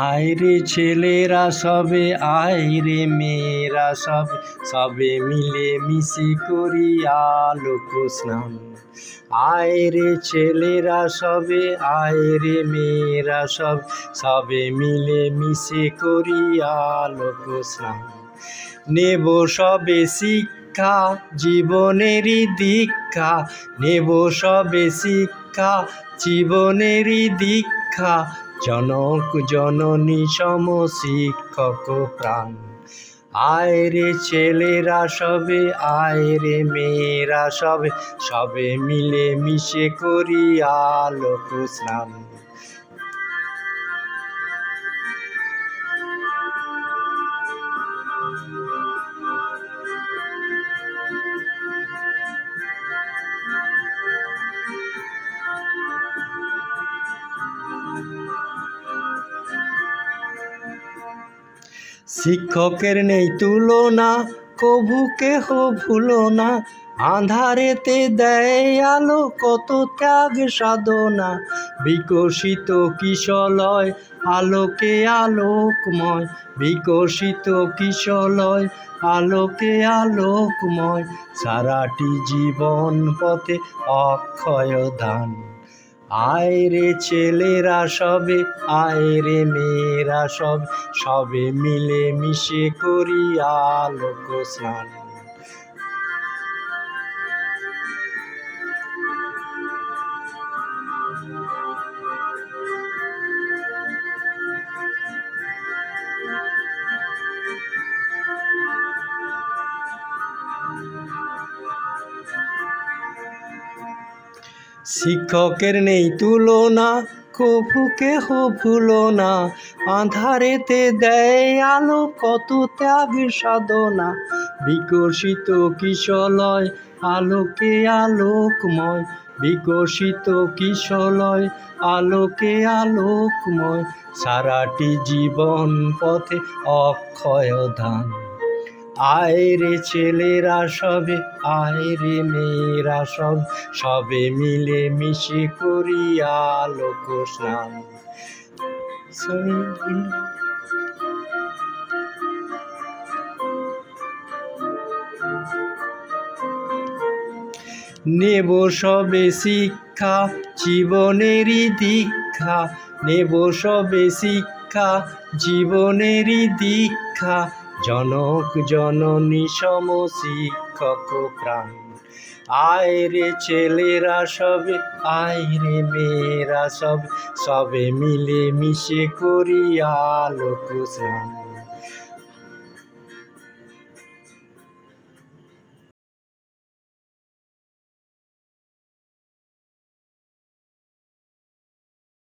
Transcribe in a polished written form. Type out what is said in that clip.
আয় রে ছেলেরা সবে, আয় রে মেয়েরা সবে, সবে মিলে মিশে করি আলোক স্নান। আয় রে ছেলেরা সবে, আয় রে মেয়েরা সব, সবে মিলে মিশে করি আলোক স্নান। নেব সবে শিক্ষা জীবনেরই দীক্ষা, নেব সবে শিক্ষা জীবনেরই দীক্ষা, জনক জননী সম শিক্ষক প্রাণ। আয় রে ছেলেরা সবে, আয় রে মেয়েরা সবে, সবে মিলে মিশে করি আলোক স্নান। শিক্ষকের নেই তুলনা, কভু কেহ ভুলো না, আঁধারেতে দেয় আলো কত ত্যাগ সাধনা। বিকশিত কিশলয় আলোকে আলোকময়, বিকশিত কিশলয় আলোকে আলোকময়, সারাটি জীবন পথে অক্ষয় দান। আয় রে ছেলেরা সবে, আয় রে মেয়েরা সব, সবে মিলে মিশে করি আলোক স্নান। শিক্ষকের নেই তুলনা, কভু কেহ ভুলো না, আঁধারেতে দেয় আলো কত ত্যাগ সাধনা। বিকশিত কিশলয় আলোকে আলোকময়, বিকশিত কিশলয় আলোকে আলোকময়, সারাটি জীবন পথে অক্ষয় ধান। আয় রে ছেলেরা সবে, আয় রে মেয়েরা সব, সবে মিলে মিশে করি আলোক স্নান। নেব সবে শিক্ষা জীবনেরই দীক্ষা, নেব সবে শিক্ষা জীবনেরই দীক্ষা, জনক জননী সম শিক্ষক প্রাণ। আয় রে ছেলেরা সবে, আয় রে মেয়েরা সবে, সবে মিলে মিশে করি আলোক স্নান।